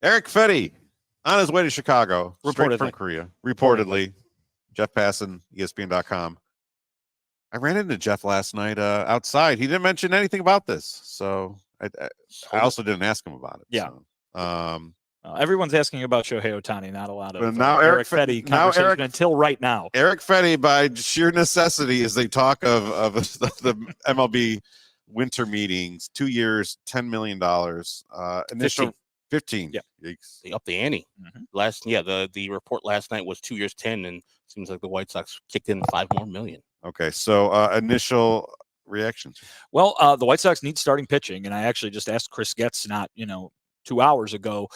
Erick Fedde on his way to Chicago, straight from Reportedly. Korea. Reportedly. Jeff Passan, ESPN.com. I ran into Jeff last night outside. He didn't mention anything about this, so I also didn't ask him about it. Yeah. So. Everyone's asking about Shohei Ohtani. Not a lot of now Erick Fedde conversation until right now. Erick Fedde, by sheer necessity, as they talk of the MLB winter meetings, 2 years, $10 million. Initial 15. Yeah, they upped the ante. The report last night was 2 years, 10, and seems like the White Sox kicked in $5 more million. Okay, so initial reactions. Well, the White Sox need starting pitching, and I actually just asked Chris Getz 2 hours ago,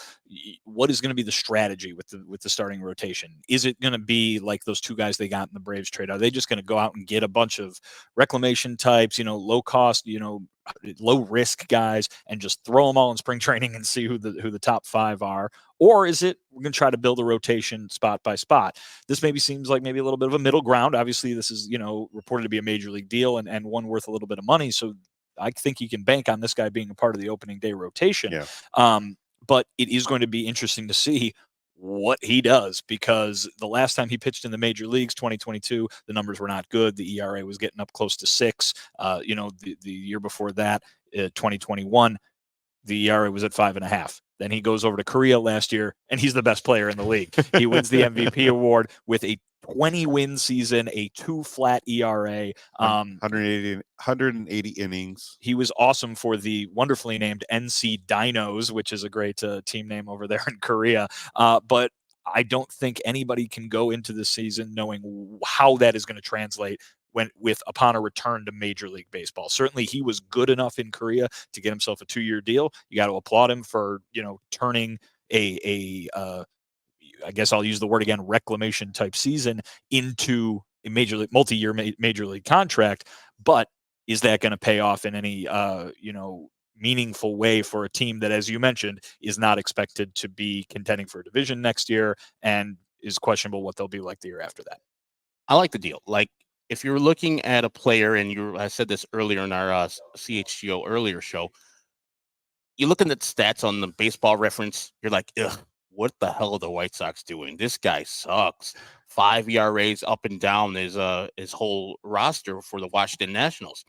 what is going to be the strategy with the starting rotation? Is it going to be like those two guys they got in the Braves trade? Are they just going to go out and get a bunch of reclamation types, low cost, low risk guys, and just throw them all in spring training and see who the top five are? Or is it we're going to try to build a rotation spot by spot? This maybe seems like maybe a little bit of a middle ground. Obviously, this is reported to be a major league deal and one worth a little bit of money. So I think you can bank on this guy being a part of the opening day rotation. Yeah. But it is going to be interesting to see what he does, because the last time he pitched in the major leagues, 2022, the numbers were not good. The ERA was getting up close to 6. The year before that, 2021, the ERA was at 5.5. Then he goes over to Korea last year, and he's the best player in the league. He wins the MVP award with a 20-win season, a 2-flat ERA, 180 innings. He was awesome for the wonderfully named NC Dinos, which is a great team name over there in Korea. But I don't think anybody can go into the season knowing how that is going to translate upon a return to Major League Baseball. Certainly, he was good enough in Korea to get himself a 2-year deal. You got to applaud him for turning I guess I'll use the word again, reclamation type season into a multi-year major league contract. But is that going to pay off in any, meaningful way for a team that, as you mentioned, is not expected to be contending for a division next year and is questionable what they'll be like the year after that? I like the deal. Like, if you're looking at a player, and I said this earlier in our CHGO earlier show, you're looking at stats on the Baseball Reference, you're like, ugh. What the hell are the White Sox doing? This guy sucks. 5 ERAs up and down his whole roster for the Washington Nationals.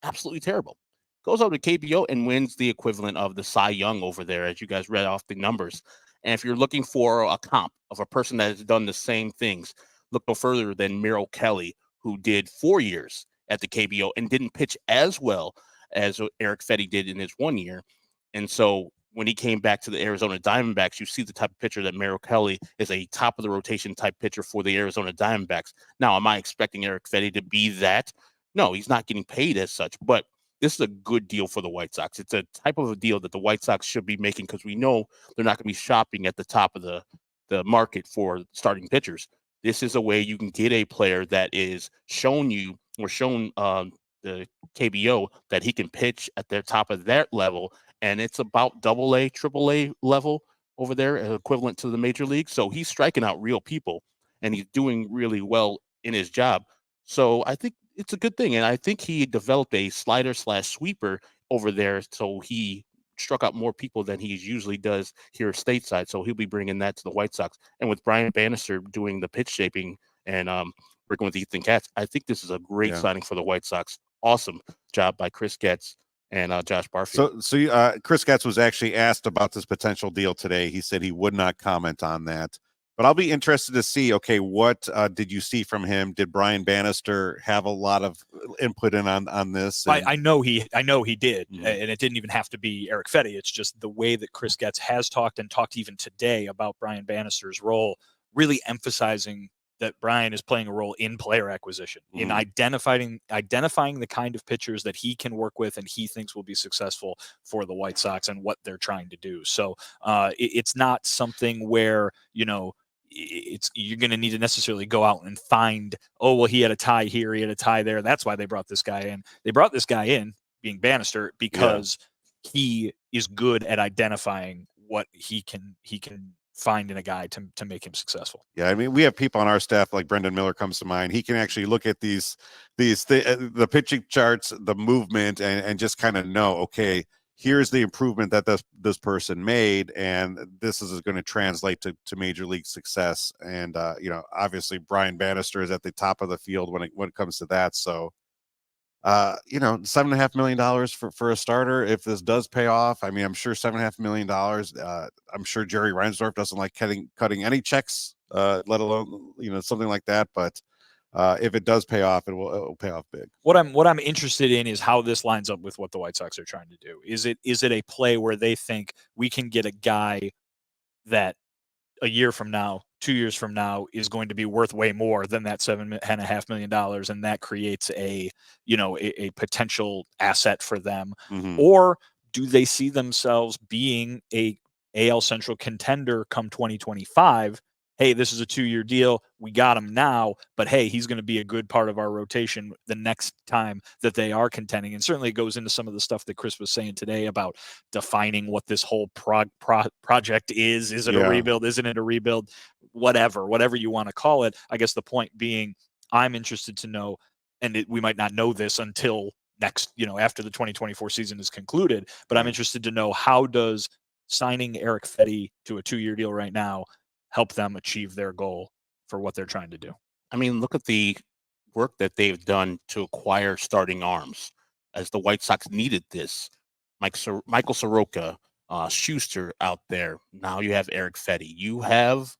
Absolutely terrible. Goes over to KBO and wins the equivalent of the Cy Young over there, as you guys read off the numbers. And if you're looking for a comp of a person that has done the same things, look no further than Merrill Kelly, who did 4 years at the KBO and didn't pitch as well as Erick Fedde did in his 1 year. And so when he came back to the Arizona Diamondbacks, you see the type of pitcher that Merrill Kelly is, a top of the rotation type pitcher for the Arizona Diamondbacks. Now, am I expecting Erick Fedde to be that? No, he's not getting paid as such, but this is a good deal for the White Sox. It's a type of a deal that the White Sox should be making, because we know they're not going to be shopping at the top of the market for starting pitchers. This is a way you can get a player that is shown the KBO that he can pitch at their top of that level. And it's about AA, AAA level over there, equivalent to the major league. So he's striking out real people, and he's doing really well in his job. So I think it's a good thing. And I think he developed a slider/sweeper over there. So he struck out more people than he usually does here stateside. So he'll be bringing that to the White Sox. And with Brian Bannister doing the pitch shaping and working with Ethan Katz, I think this is a great signing for the White Sox. Awesome job by Chris Getz and Josh Barfield. So Chris Getz was actually asked about this potential deal today. He said he would not comment on that. But I'll be interested to see, okay, what did you see from him? Did Brian Bannister have a lot of input in on this? I know he did, Mm-hmm. and it didn't even have to be Erick Fedde. It's just the way that Chris Getz has talked even today about Brian Bannister's role, really emphasizing that Brian is playing a role in player acquisition, in identifying the kind of pitchers that he can work with and he thinks will be successful for the White Sox and what they're trying to do. So it's not something where, you're going to need to necessarily go out and find, he had a tie here, he had a tie there. That's why they brought this guy in. They brought this guy in, being Bannister, because he is good at identifying what he can find in a guy to make him successful. Yeah, I mean, we have people on our staff like Brendan Miller comes to mind. He can actually look at the pitching charts, the movement, and just kind of know, okay, here's the improvement that this person made, and this is going to translate to major league success. And obviously Brian Bannister is at the top of the field when it comes to that. So $7.5 million for a starter. If this does pay off, I mean, I'm sure $7.5 million. I'm sure Jerry Reinsdorf doesn't like cutting any checks, let alone something like that. But if it does pay off, it will pay off big. What I'm interested in is how this lines up with what the White Sox are trying to do. Is it a play where they think we can get a guy that a year from now, 2 years from now, is going to be worth way more than that $7.5 million, and that creates a potential asset for them? Mm-hmm. Or do they see themselves being a AL Central contender come 2025? Hey, this is a 2-year deal. We got him now, but hey, he's going to be a good part of our rotation the next time that they are contending. And certainly it goes into some of the stuff that Chris was saying today about defining what this whole project is. Is it a rebuild? Isn't it a rebuild? Whatever you want to call it. I guess the point being, I'm interested to know, and we might not know this until next, after the 2024 season is concluded, but I'm interested to know, how does signing Erick Fedde to a 2-year deal right now help them achieve their goal for what they're trying to do? I mean, look at the work that they've done to acquire starting arms, as the White Sox needed this. Michael Soroka, Schuster out there. Now you have Erick Fedde. You have,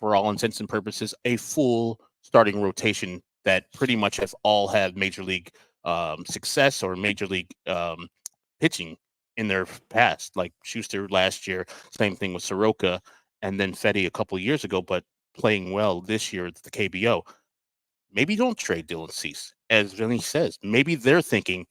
for all intents and purposes, a full starting rotation that pretty much have all had major league success or major league pitching in their past. Like Schuster last year, same thing with Soroka, and then Fedde a couple of years ago, but playing well this year at the KBO. Maybe don't trade Dylan Cease. As Vinnie says, maybe they're thinking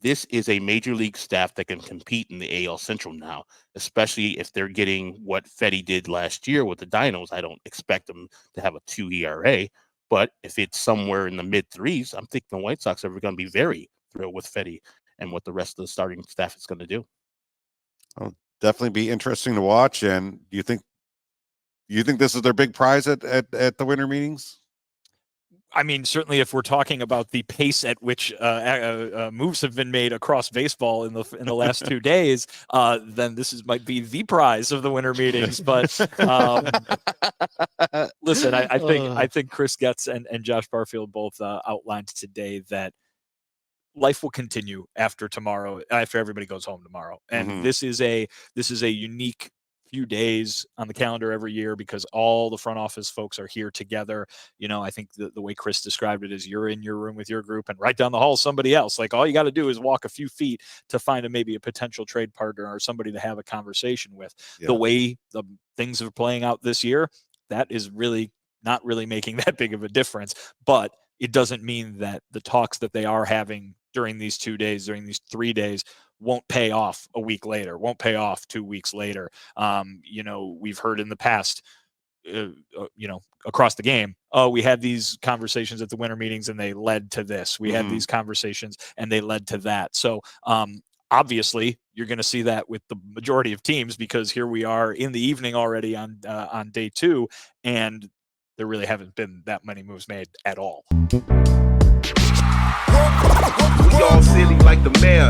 this is a major league staff that can compete in the AL Central now, especially if they're getting what Fedde did last year with the Dinos. I don't expect them to have a 2 ERA, but if it's somewhere in the mid-3s, I'm thinking the White Sox are going to be very thrilled with Fedde and what the rest of the starting staff is going to do. Well, definitely be interesting to watch. And do you think this is their big prize at the winter meetings? I mean, certainly if we're talking about the pace at which moves have been made across baseball in the last 2 days, then this might be the prize of the winter meetings. But listen, I think Chris Getz and Josh Barfield both outlined today that life will continue after tomorrow, after everybody goes home tomorrow. And this is a unique few days on the calendar every year because all the front office folks are here together. I think the way Chris described it is you're in your room with your group and right down the hall is somebody else. Like all you got to do is walk a few feet to find maybe a potential trade partner or somebody to have a conversation with. The way the things are playing out this year, that is really not really making that big of a difference, but it doesn't mean that the talks that they are having during these 2 days, during these 3 days, won't pay off a week later, won't pay off 2 weeks later. We've heard in the past, across the game, we had these conversations at the winter meetings and they led to this. We had these conversations and they led to that. So obviously you're going to see that with the majority of teams because here we are in the evening already on day 2, and there really haven't been that many moves made at all. We all silly like the mayor.